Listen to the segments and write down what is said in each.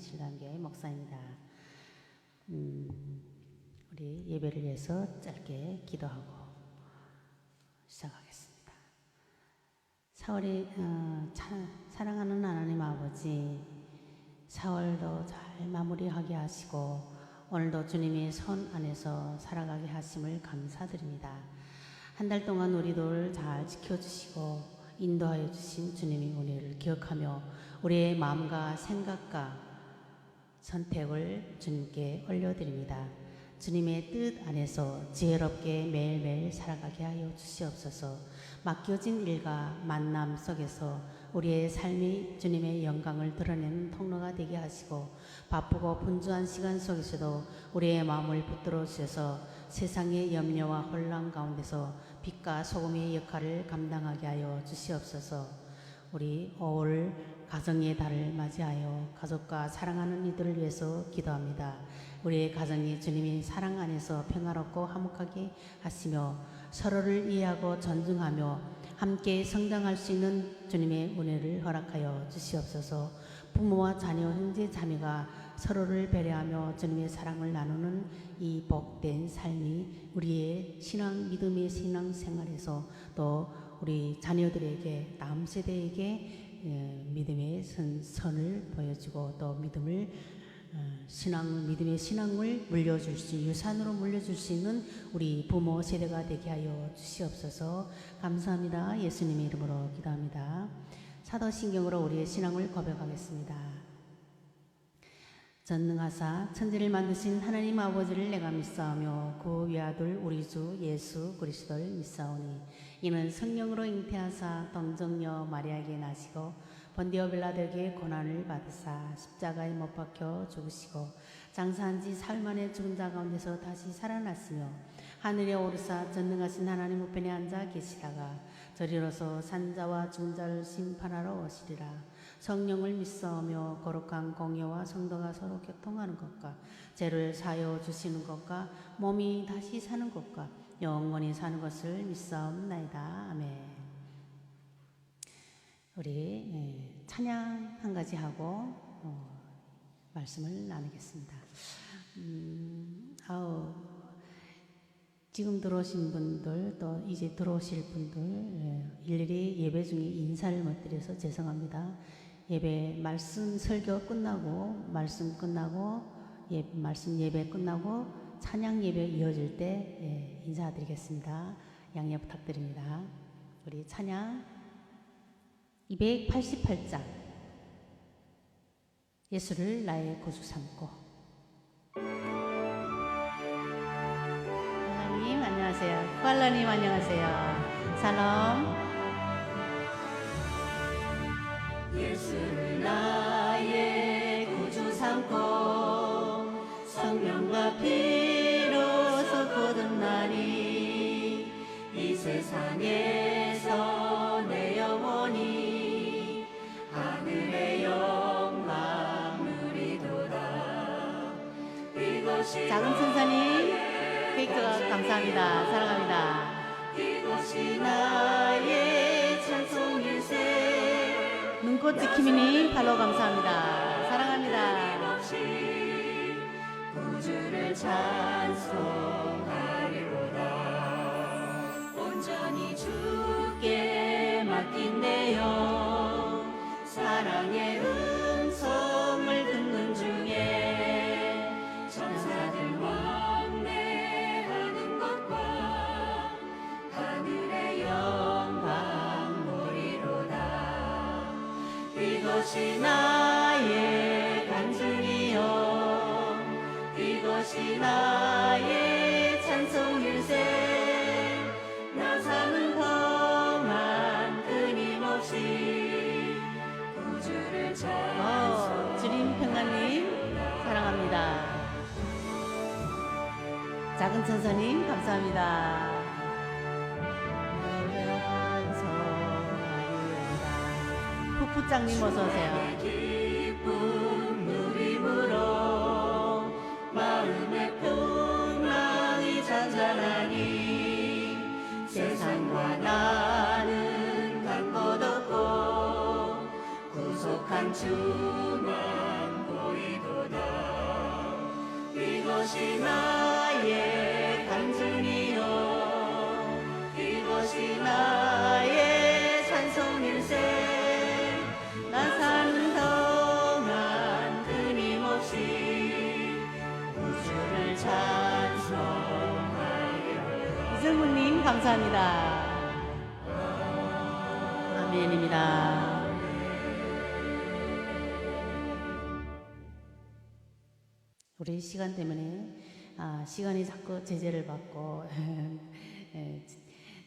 신랑교회 목사입니다. 우리 예배를 위해서 짧게 기도하고 시작하겠습니다. 사랑하는 하나님 아버지, 4월도 잘 마무리하게 하시고 오늘도 주님의 손 안에서 살아가게 하심을 감사드립니다. 한 달 동안 우리들 잘 지켜주시고 인도하여 주신 주님의 은혜를 기억하며 우리의 마음과 생각과 선택을 주님께 올려드립니다. 주님의 뜻 안에서 지혜롭게 매일매일 살아가게 하여 주시옵소서. 맡겨진 일과 만남 속에서 우리의 삶이 주님의 영광을 드러내는 통로가 되게 하시고 바쁘고 분주한 시간 속에서도 우리의 마음을 붙들어 주셔서 세상의 염려와 혼란 가운데서 빛과 소금의 역할을 감당하게 하여 주시옵소서. 우리 5월 가정의 달을 맞이하여 가족과 사랑하는 이들을 위해서 기도합니다. 우리의 가정이 주님의 사랑 안에서 평화롭고 화목하게 하시며 서로를 이해하고 존중하며 함께 성장할 수 있는 주님의 은혜를 허락하여 주시옵소서. 부모와 자녀, 형제, 자매가 서로를 배려하며 주님의 사랑을 나누는 이 복된 삶이 우리의 신앙, 믿음의 신앙 생활에서 또 우리 자녀들에게, 다음 세대에게 믿음의 선을 보여주고 또 믿음의 신앙을 물려줄 수, 유산으로 물려줄 수 있는 우리 부모 세대가 되게 하여 주시옵소서. 감사합니다. 예수님의 이름으로 기도합니다. 사도신경으로 우리의 신앙을 고백하겠습니다. 전능하사 천지를 만드신 하나님 아버지를 내가 믿사오며 그 외아들 우리 주 예수 그리스도를 믿사오니 이는 성령으로 잉태하사 동정녀 마리아에게 나시고 본디오 빌라도에게 고난을 받으사 십자가에 못 박혀 죽으시고 장사한 지 사흘 만에 죽은 자 가운데서 다시 살아났으며 하늘에 오르사 전능하신 하나님 우편에 앉아 계시다가 저리로서 산자와 죽은 자를 심판하러 오시리라. 성령을 믿사오며 거룩한 공예와 성도가 서로 교통하는 것과 죄를 사하여 주시는 것과 몸이 다시 사는 것과 영원히 사는 것을 믿사옵나이다. 아멘. 우리 찬양 한 가지 하고 말씀을 나누겠습니다. 지금 들어오신 분들 또 이제 들어오실 분들 일일이 예배 중에 인사를 못 드려서 죄송합니다. 예배 말씀 설교 끝나고 말씀 예배 끝나고 찬양 예배 이어질 때 인사드리겠습니다. 양해 부탁드립니다. 우리 찬양 288장 예수를 나의 구주 삼고. 하나님 안녕하세요. 구할라님 안녕하세요. 샬롬. 예수를 나의 구주 삼고 성령과 피로서 거듭나니 이 세상에서 내 영혼이 하늘의 영광 누리도다. 이것이 작은 천사님 케이크가 감사합니다. 사랑합니다. 이것이 나의 찬송일세. 눈꽃 지킴이님 팔로우 감사합니다. 사랑합니다. 구주를 찬송하리로다. 온전히 주께 맡긴 내 영 사랑의 음성을 듣는 중에 천사들 왕래하는 것과 하늘의 영광 보리로다. 이것이 나의 간증이요 이것이 나의 찬송일세. 나 사는 동안 끊임없이 구주를 찬송하리로다. 주님 평안님 사랑합니다. 작은 천사님 감사합니다. 푸푸짱님 어서오세요. 기쁜 누림으로 마음의 풍랑이 잔잔하니 세상과 나는 간 것 없고 구속한 주만 보이고 이것이 나의 간증이요 이것이 나의 찬송 일생 난 사는 동안 끊임없이 우주를 찬송하여 이정훈님 감사합니다. 아멘입니다. 우리 시간 때문에 시간이 자꾸 제재를 받고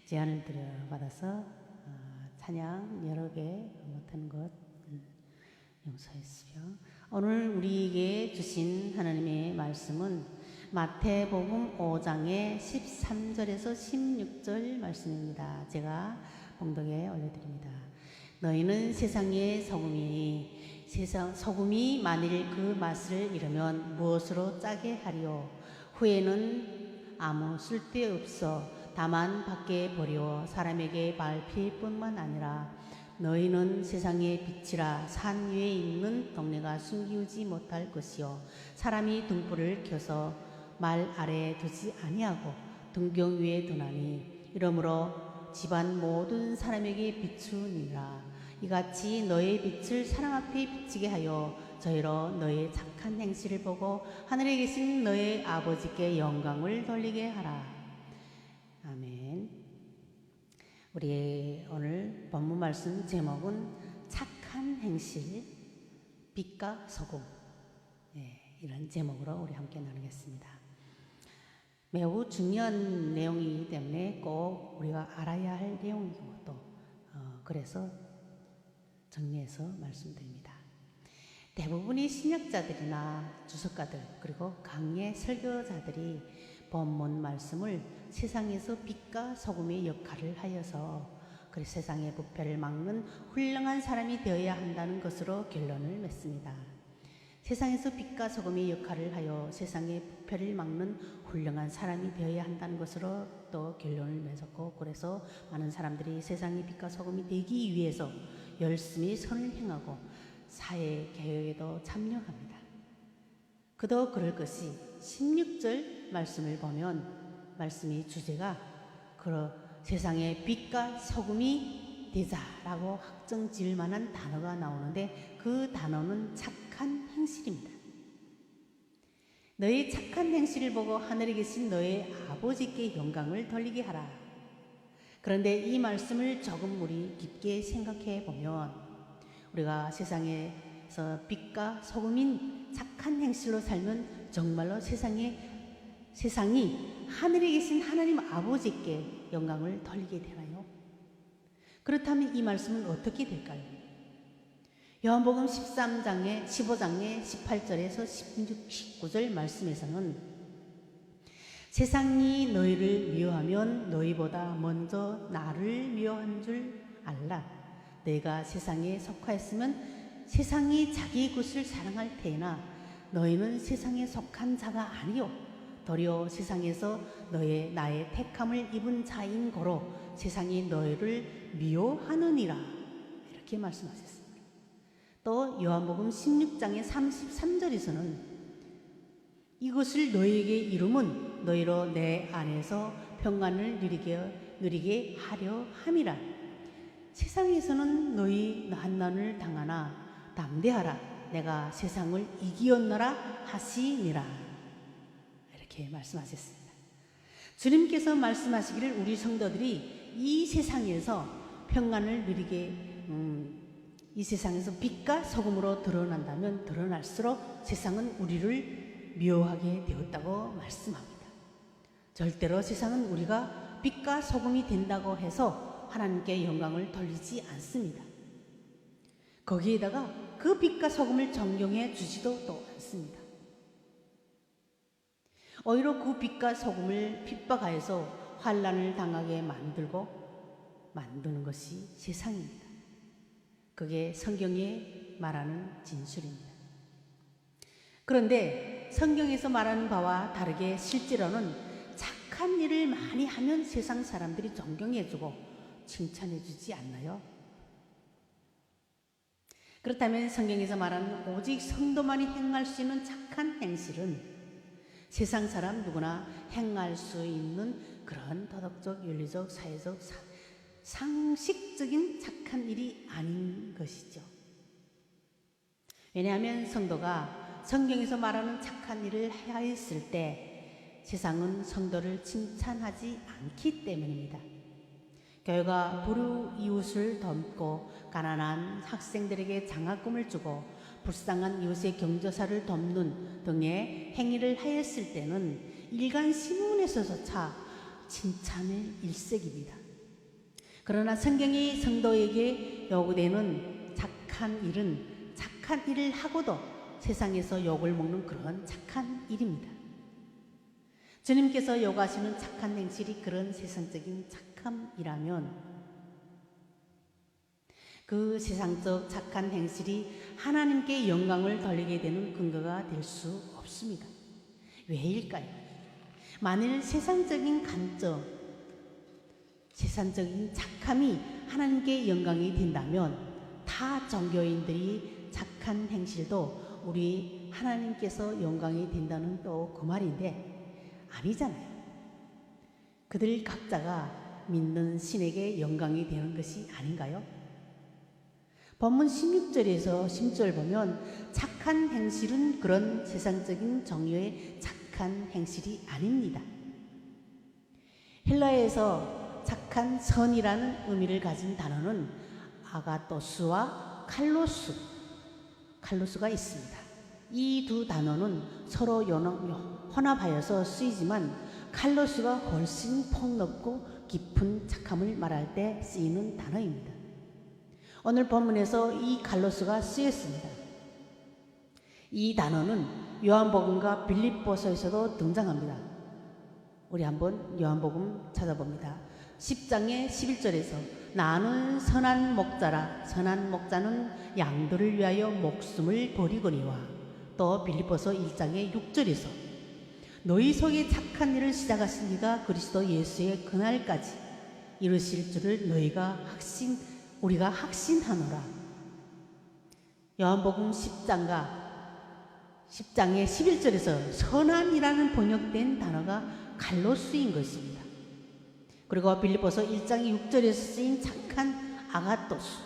제한을 받아서 찬양 여러 개 못하는 것 용서했으며 오늘 우리에게 주신 하나님의 말씀은 마태복음 5장의 13절에서 16절 말씀입니다. 제가 봉독에 올려드립니다. 너희는 세상의 소금이니 소금이 만일 그 맛을 잃으면 무엇으로 짜게 하리요? 후에는 아무 쓸데없어 다만 밖에 버려 사람에게 밟힐 뿐만 아니라 너희는 세상의 빛이라. 산 위에 있는 동네가 숨기우지 못할 것이요 사람이 등불을 켜서 말 아래에 두지 아니하고 등경 위에 두나니 이러므로 집안 모든 사람에게 비추니라. 이같이 너의 빛을 사람 앞에 비치게 하여 저희로 너의 착한 행실을 보고 하늘에 계신 너의 아버지께 영광을 돌리게 하라. 아멘. 우리 오늘 본문 말씀 제목은 착한 행실, 빛과 소금. 이런 제목으로 우리 함께 나누겠습니다. 매우 중요한 내용이기 때문에 꼭 우리가 알아야 할 내용이고 또 그래서 정리해서 말씀드립니다. 대부분의 신약자들이나 주석가들 그리고 강의 설교자들이 본문 말씀을 세상에서 빛과 소금의 역할을 하여서 세상의 부패를 막는 훌륭한 사람이 되어야 한다는 것으로 결론을 맺습니다. 세상에서 빛과 소금의 역할을 하여 세상의 부패를 막는 훌륭한 사람이 되어야 한다는 것으로 또 결론을 맺었고 그래서 많은 사람들이 세상의 빛과 소금이 되기 위해서 열심히 선을 행하고 사회 개혁에도 참여합니다. 그도 그럴 것이 16절 말씀을 보면 말씀이 주제가 세상의 빛과 소금이 되자라고 확정 지을 만한 단어가 나오는데 그 단어는 착한 행실입니다. 너의 착한 행실을 보고 하늘에 계신 너의 아버지께 영광을 돌리게 하라. 그런데 이 말씀을 조금 우리 깊게 생각해 보면 우리가 세상에서 빛과 소금인 착한 행실로 살면 정말로 세상이 하늘에 계신 하나님 아버지께 영광을 돌리게 되나요? 그렇다면 이 말씀은 어떻게 될까요? 요한복음 15장의 18절에서 16, 19절 말씀에서는 세상이 너희를 미워하면 너희보다 먼저 나를 미워한 줄 알라. 너희가 세상에 속하였으면 세상이 자기 것을 사랑할 테나 너희는 세상에 속한 자가 아니요 도리어 세상에서 나의 택함을 입은 자인 고로 세상이 너희를 미워하느니라. 이렇게 말씀하셨습니다. 또 요한복음 16장의 33절에서는 이것을 너희에게 이름은 너희로 내 안에서 평안을 누리게 하려 함이라. 세상에서는 너희 환난을 당하나 담대하라. 내가 세상을 이기었노라 하시니라. 이렇게 말씀하셨습니다. 주님께서 말씀하시기를 우리 성도들이 이 세상에서 평안을 누리게 이 세상에서 빛과 소금으로 드러난다면 드러날수록 세상은 우리를 미워하게 되었다고 말씀합니다. 절대로 세상은 우리가 빛과 소금이 된다고 해서 하나님께 영광을 돌리지 않습니다. 거기에다가 그 빛과 소금을 존경해 주지도 또 않습니다. 오히려 그 빛과 소금을 핍박하여서 환난을 당하게 만드는 것이 세상입니다. 그게 성경에 말하는 진술입니다. 그런데 성경에서 말하는 바와 다르게 실제로는 착한 일을 많이 하면 세상 사람들이 존경해주고 칭찬해주지 않나요? 그렇다면 성경에서 말하는 오직 성도만이 행할 수 있는 착한 행실은 세상 사람 누구나 행할 수 있는 그런 도덕적, 윤리적, 사회적, 상식적인 착한 일이 아닌 것이죠. 왜냐하면 성도가 성경에서 말하는 착한 일을 하였을 때 세상은 성도를 칭찬하지 않기 때문입니다. 교회가 불우 이웃을 돕고 가난한 학생들에게 장학금을 주고 불쌍한 이웃의 경조사를 돕는 등의 행위를 하였을 때는 일간 신문에서조차 칭찬의 일색입니다. 그러나 성경이 성도에게 요구되는 착한 일은 착한 일을 하고도 세상에서 욕을 먹는 그런 착한 일입니다. 주님께서 요구하시는 착한 행실이 그런 세상적인 착함이라면 그 세상적 착한 행실이 하나님께 영광을 돌리게 되는 근거가 될 수 없습니다. 왜일까요? 만일 세상적인 관점, 세상적인 착함이 하나님께 영광이 된다면 타 종교인들이 착한 행실도 우리 하나님께서 영광이 된다는 또 그 말인데 아니잖아요. 그들 각자가 믿는 신에게 영광이 되는 것이 아닌가요? 본문 16절에서 10절 보면 착한 행실은 그런 세상적인 정욕의 착한 행실이 아닙니다. 헬라어에서 착한 선이라는 의미를 가진 단어는 아가토스와 칼로스가 있습니다. 이 두 단어는 서로 혼합하여서 쓰이지만 칼로스가 훨씬 폭넓고 깊은 착함을 말할 때 쓰이는 단어입니다. 오늘 본문에서 이 칼로스가 쓰였습니다. 이 단어는 요한복음과 빌립보서에서도 등장합니다. 우리 한번 요한복음 찾아봅니다. 10장의 11절에서 나는 선한 목자라 선한 목자는 양들을 위하여 목숨을 버리거니와 또 빌립보서 1장의 6절에서 너희 속에 착한 일을 시작하신 이가 그리스도 예수의 그날까지 이루실 줄을 우리가 확신하노라. 요한복음 10장의 11절에서 선한이라는 번역된 단어가 칼로스인 것입니다. 그리고 빌립보서 1장의 6절에서 쓰인 착한 아가토스,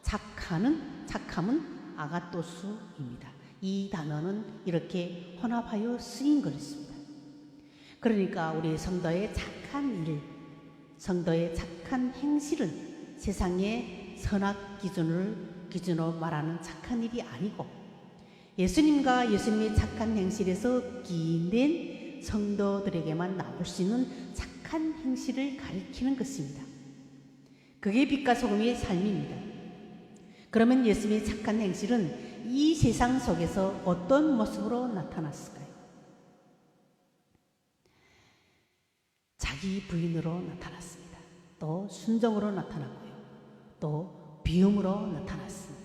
착함은 아가토스입니다. 이 단어는 이렇게 혼합하여 쓰인 것입니다. 그러니까 우리 성도의 착한 일, 성도의 착한 행실은 세상의 선악 기준으로 말하는 착한 일이 아니고 예수님과 예수님의 착한 행실에서 기인된 성도들에게만 나올 수 있는 착한 행실을 가리키는 것입니다. 그게 빛과 소금의 삶입니다. 그러면 예수님의 착한 행실은 이 세상 속에서 어떤 모습으로 나타났을까요? 자기 부인으로 나타났습니다. 또 순종으로 나타났고요. 또 비움으로 나타났습니다.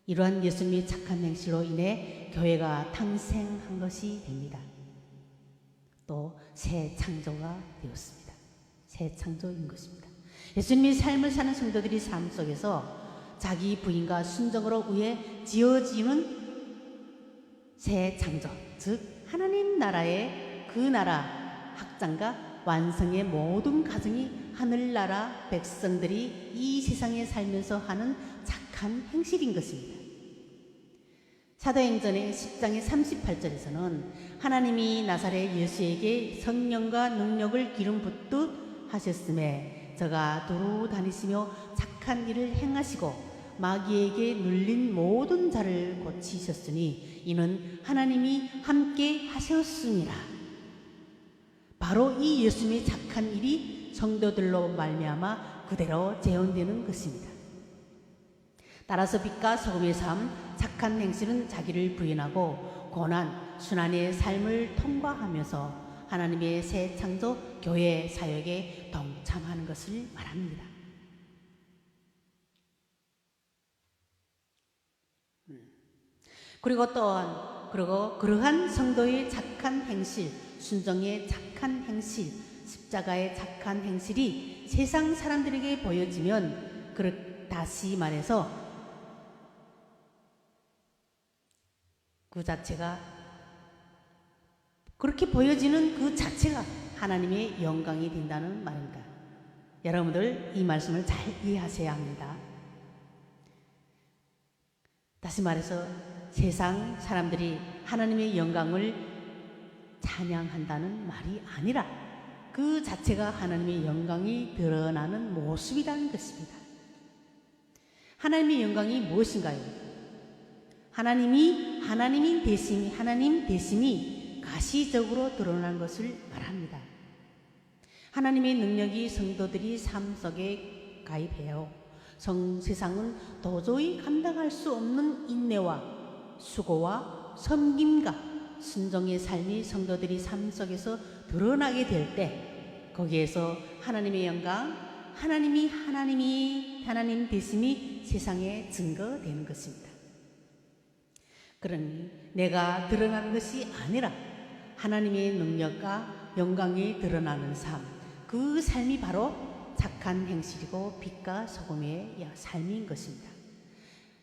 이러한 예수님의 착한 행실로 인해 교회가 탄생한 것이 됩니다. 또 새 창조가 되었습니다. 새 창조인 것입니다. 예수님의 삶을 사는 성도들이 삶 속에서 자기 부인과 순종으로 위해 지어지는 새 창조, 즉 하나님 나라의 그 나라 확장과 완성의 모든 과정이 하늘나라 백성들이 이 세상에 살면서 하는 착한 행실인 것입니다. 사도행전의 10장의 38절에서는 하나님이 나사렛 예수에게 성령과 능력을 기름 붓듯 하셨음에 저가 두루 다니시며 착한 일을 행하시고 마귀에게 눌린 모든 자를 고치셨으니 이는 하나님이 함께 하셨습니다. 바로 이 예수님의 착한 일이 성도들로 말미암아 그대로 재현되는 것입니다. 따라서 빛과 소금의 삶, 착한 행실은 자기를 부인하고 고난, 순환의 삶을 통과하면서 하나님의 새 창조 교회 사역에 동참하는 것을 말합니다. 그리고 또한 그러한 성도의 착한 행실, 순종의 착한 행실, 십자가의 착한 행실이 세상 사람들에게 보여지면 다시 말해서 그 자체가 그렇게 보여지는 그 자체가 하나님의 영광이 된다는 말입니다. 여러분들 이 말씀을 잘 이해하셔야 합니다. 다시 말해서 세상 사람들이 하나님의 영광을 찬양한다는 말이 아니라 그 자체가 하나님의 영광이 드러나는 모습이라는 것입니다. 하나님의 영광이 무엇인가요? 하나님 대심이 가시적으로 드러난 것을 말합니다. 하나님의 능력이 성도들이 삶 속에 가입해요. 세상은 도저히 감당할 수 없는 인내와 수고와 섬김과 순종의 삶이 성도들이 삶 속에서 드러나게 될 때 거기에서 하나님의 영광, 하나님 되심이 세상에 증거되는 것입니다. 그러니 내가 드러나는 것이 아니라 하나님의 능력과 영광이 드러나는 삶, 그 삶이 바로 착한 행실이고 빛과 소금의 삶인 것입니다.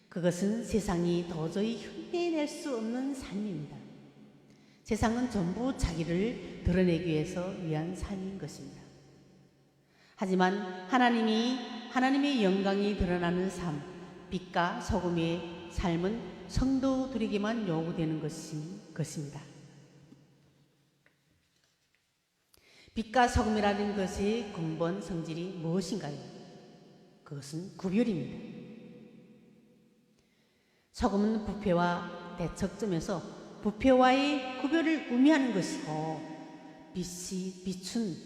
그것은 세상이 도저히 흉내낼 수 없는 삶입니다. 세상은 전부 자기를 드러내기 위한 삶인 것입니다. 하지만 하나님의 영광이 드러나는 삶, 빛과 소금의 삶은 성도들에게만 요구되는 것입니다. 빛과 소금이라는 것의 근본 성질이 무엇인가요? 그것은 구별입니다. 소금은 부패와 대척점에서 부패와의 구별을 의미하는 것이고, 빛은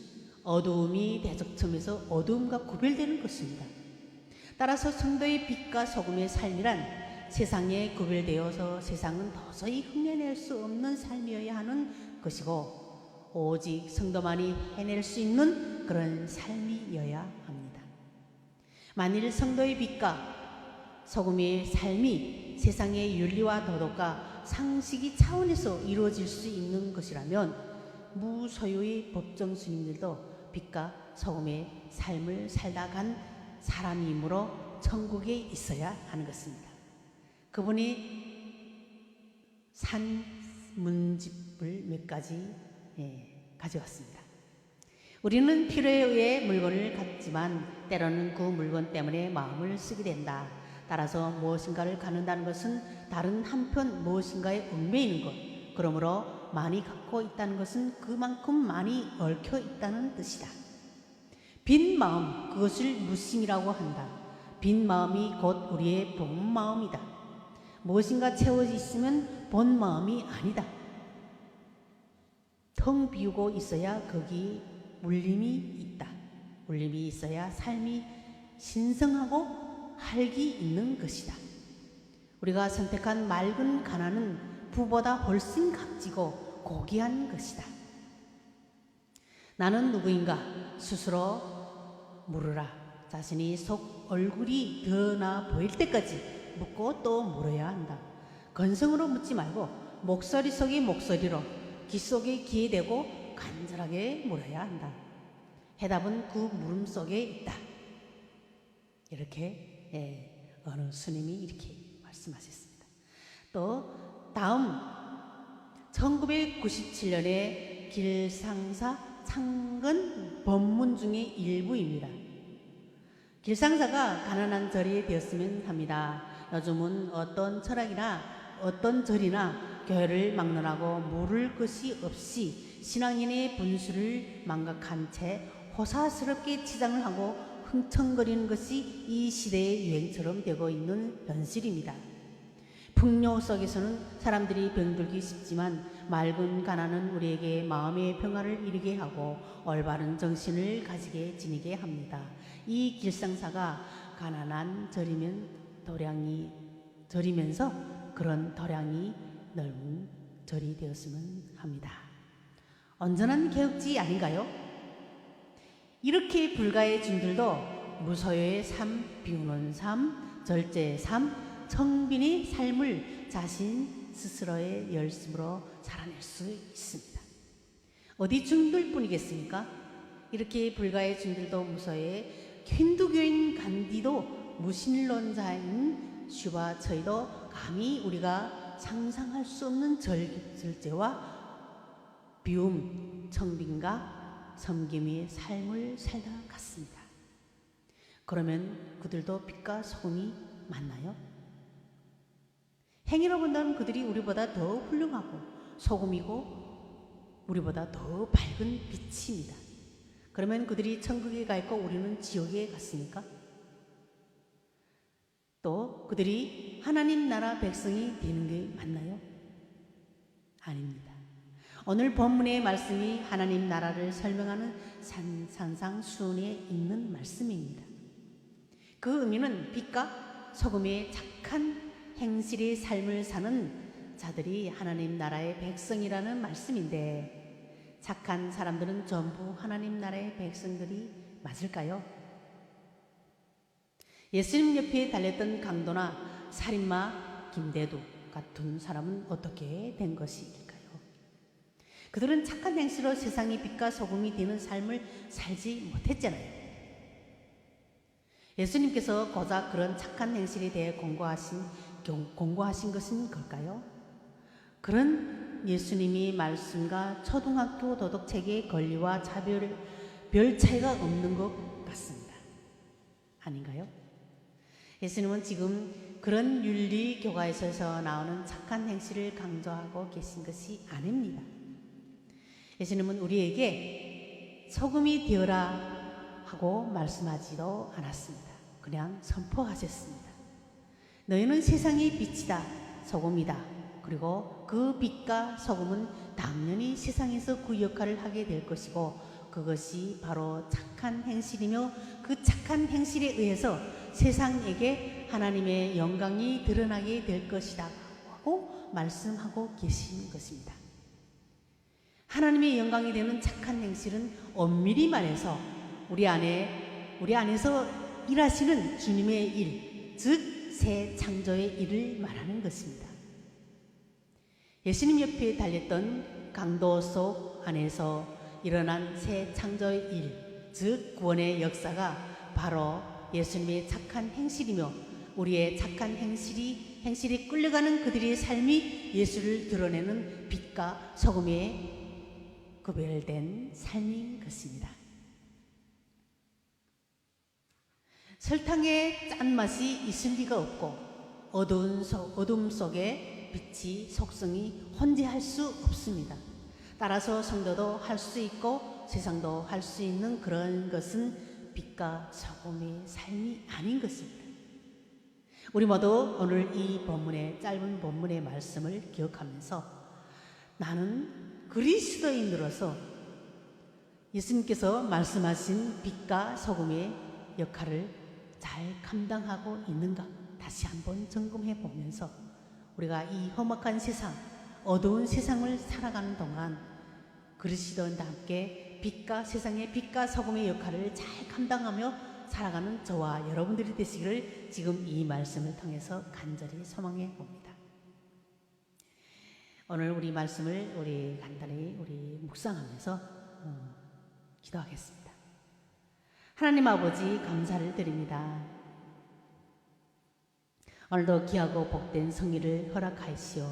어두움이 대척점에서 어두움과 구별되는 것입니다. 따라서 성도의 빛과 소금의 삶이란 세상에 구별되어서 세상은 도저히 흉내낼 수 없는 삶이어야 하는 것이고, 오직 성도만이 해낼 수 있는 그런 삶이어야 합니다. 만일 성도의 빛과 소금의 삶이 세상의 윤리와 도덕과 상식이 차원에서 이루어질 수 있는 것이라면 무소유의 법정 스님들도 빛과 소금의 삶을 살다 간 사람이므로 천국에 있어야 하는 것입니다. 그분이 산문집을 몇 가지 가져왔습니다. 우리는 필요에 의해 물건을 갖지만 때로는 그 물건 때문에 마음을 쓰게 된다. 따라서 무엇인가를 갖는다는 것은 다른 한편 무엇인가에 얽매이는 것, 그러므로 많이 갖고 있다는 것은 그만큼 많이 얽혀 있다는 뜻이다. 빈 마음, 그것을 무심이라고 한다. 빈 마음이 곧 우리의 본 마음이다. 무엇인가 채워져 있으면 본 마음이 아니다. 텅 비우고 있어야 거기 울림이 있다. 울림이 있어야 삶이 신성하고 활기 있는 것이다. 우리가 선택한 맑은 가난은 부보다 훨씬 값지고 고귀한 것이다. 나는 누구인가 스스로 물으라. 자신이 속 얼굴이 드러나 보일 때까지 묻고 또 물어야 한다. 건성으로 묻지 말고 목소리 속의 목소리로, 귀 속에 귀에 대고 간절하게 물어야 한다. 해답은 그 물음 속에 있다. 이렇게 어느 스님이 이렇게 말씀하셨습니다. 또 다음 1997년에 길상사 창건 법문 중의 일부입니다. 길상사가 가난한 절이 되었으면 합니다. 요즘은 어떤 철학이나 어떤 절이나 교회를 막론하고 물을 것이 없이 신앙인의 분수를 망각한 채 호사스럽게 치장을 하고 흥청거리는 것이 이 시대의 유행처럼 되고 있는 현실입니다. 풍요 속에서는 사람들이 병들기 쉽지만 맑은 가난은 우리에게 마음의 평화를 이루게 하고 올바른 정신을 가지게 지니게 합니다. 이 길상사가 가난한 절이면서 그런 도량이 넓은 절이 되었으면 합니다. 온전한 개혁지 아닌가요? 이렇게 불가의 중들도 무소유의 삶, 비우는 삶, 절제의 삶, 청빈의 삶을 자신 스스로의 열심으로 살아낼 수 있습니다. 어디 중들 뿐이겠습니까? 이렇게 불가의 중들도 무소유의 힌두교인 간디도 무신론자인 슈바처이도 감히 우리가 상상할 수 없는 절제와 비움, 청빙과 섬김의 삶을 살다 갔습니다. 그러면 그들도 빛과 소금이 맞나요? 행위로 본다면 그들이 우리보다 더 훌륭하고 소금이고 우리보다 더 밝은 빛입니다. 그러면 그들이 천국에 가 있고 우리는 지옥에 갔습니까? 또 그들이 하나님 나라 백성이 되는 게 맞나요? 아닙니다. 오늘 본문의 말씀이 하나님 나라를 설명하는 산상수훈에 있는 말씀입니다. 그 의미는 빛과 소금의 착한 행실의 삶을 사는 자들이 하나님 나라의 백성이라는 말씀인데, 착한 사람들은 전부 하나님 나라의 백성들이 맞을까요? 예수님 옆에 달렸던 강도나 살인마 김대두 같은 사람은 어떻게 된 것일까요? 그들은 착한 행실로 세상의 빛과 소금이 되는 삶을 살지 못했잖아요. 예수님께서 고작 그런 착한 행실에 대해 공고하신 것은 걸까요? 그런 예수님이 말씀과 초등학교 도덕책의 권리와 차별 별 차이가 없는 것 같습니다. 아닌가요? 예수님은 지금 그런 윤리 교과에서 나오는 착한 행실을 강조하고 계신 것이 아닙니다. 예수님은 우리에게 소금이 되어라 하고 말씀하지도 않았습니다. 그냥 선포하셨습니다. 너희는 세상의 빛이다, 소금이다. 그리고 그 빛과 소금은 당연히 세상에서 그 역할을 하게 될 것이고, 그것이 바로 착한 행실이며 그 착한 행실에 의해서 세상에게 하나님의 영광이 드러나게 될 것이다 하고 말씀하고 계신 것입니다. 하나님의 영광이 되는 착한 행실은 엄밀히 말해서 우리 안에서 일하시는 주님의 일, 즉 새 창조의 일을 말하는 것입니다. 예수님 옆에 달렸던 강도 속 안에서 일어난 새 창조의 일, 즉 구원의 역사가 바로 예수님의 착한 행실이며, 우리의 착한 행실이 끌려가는 그들의 삶이 예수를 드러내는 빛과 소금의 구별된 삶인 것입니다. 설탕의 짠맛이 있을 리가 없고 어둠 속에 빛이 속성이 혼재할 수 없습니다. 따라서 성도도 할 수 있고 세상도 할 수 있는 그런 것은 빛과 소금의 삶이 아닌 것입니다. 우리 모두 오늘 이 짧은 본문의 말씀을 기억하면서 나는 그리스도인으로서 예수님께서 말씀하신 빛과 소금의 역할을 잘 감당하고 있는가 다시 한번 점검해 보면서 우리가 이 험악한 세상, 어두운 세상을 살아가는 동안 그리스도인과 함께 세상의 빛과 소금의 역할을 잘 감당하며 살아가는 저와 여러분들이 되시기를 지금 이 말씀을 통해서 간절히 소망해 봅니다. 오늘 우리 말씀을 간단히 묵상하면서 기도하겠습니다. 하나님 아버지, 감사를 드립니다. 오늘도 귀하고 복된 성의를 허락하시오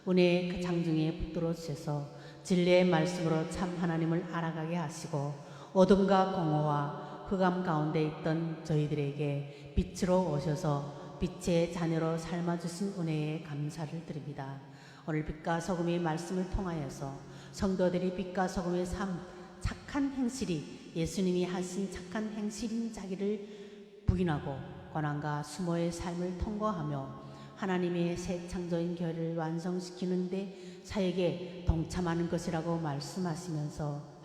은혜의 그 장중에 붙들어 주셔서 진리의 말씀으로 참 하나님을 알아가게 하시고 어둠과 공허와 흑암 가운데 있던 저희들에게 빛으로 오셔서 빛의 자녀로 삶아주신 은혜에 감사를 드립니다. 오늘 빛과 소금의 말씀을 통하여서 성도들이 빛과 소금의 삶, 착한 행실이 예수님이 하신 착한 행실인 자기를 부인하고 고난과 수모의 삶을 통과하며 하나님의 새 창조인 교회를 완성시키는데 사역에 동참하는 것이라고 말씀하시면서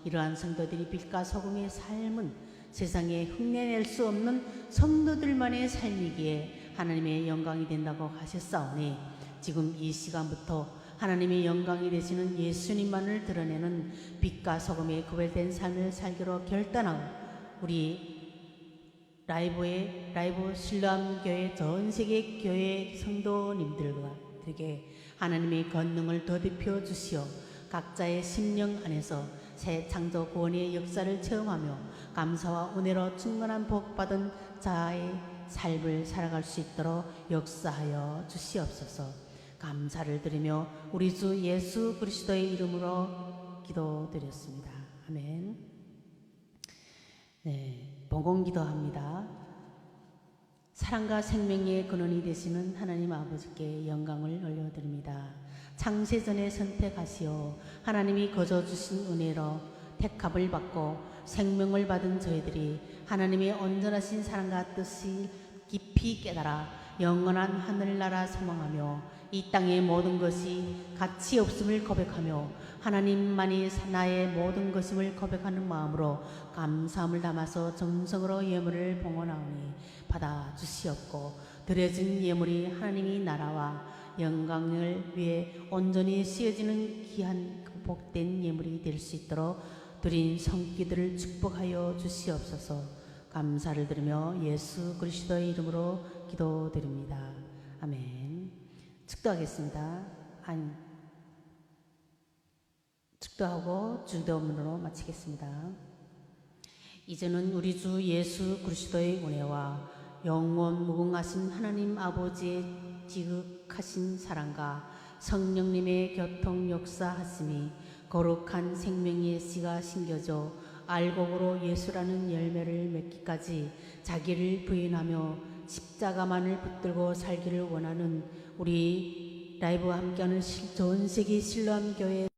이러한 성도들이 빛과 소금의 삶은 세상에 흉내낼 수 없는 성도들만의 삶이기에 하나님의 영광이 된다고 하셨사오니 지금 이 시간부터 하나님의 영광이 되시는 예수님만을 드러내는 빛과 소금의 구별된 삶을 살기로 결단하고 우리 라이브 신랑교회 전 세계 교회 성도님들에게 하나님의 권능을 더듬혀 주시어 각자의 심령 안에서 새 창조 구원의 역사를 체험하며 감사와 은혜로 충만한 복받은 자아의 삶을 살아갈 수 있도록 역사하여 주시옵소서. 감사를 드리며 우리 주 예수 그리스도의 이름으로 기도드렸습니다. 아멘. 네, 봉헌기도합니다. 사랑과 생명의 근원이 되시는 하나님 아버지께 영광을 올려드립니다. 창세전에 선택하시어 하나님이 거저 주신 은혜로 택합을 받고 생명을 받은 저희들이 하나님의 온전하신 사랑과 뜻이 깊이 깨달아 영원한 하늘나라 소망하며 이 땅의 모든 것이 가치 없음을 고백하며 하나님만이 나의 모든 것임을 고백하는 마음으로 감사함을 담아서 정성으로 예물을 봉헌하오니 받아 주시옵고 드려진 예물이 하나님의 나라와 영광을 위해 온전히 쓰여지는 귀한 복된 예물이 될 수 있도록 드린 성기들을 축복하여 주시옵소서. 감사를 드리며 예수 그리스도의 이름으로 기도드립니다. 아멘. 축도하겠습니다. 축도하고 주기도문으로 마치겠습니다. 이제는 우리 주 예수 그리스도의 은혜와 영원 무궁하신 하나님 아버지의 지극하신 사랑과 성령님의 교통 역사하심이 거룩한 생명의 씨가 심겨져 알곡으로 예수라는 열매를 맺기까지 자기를 부인하며 십자가만을 붙들고 살기를 원하는 우리 라이브와 함께하는 전 세계 신로함 교회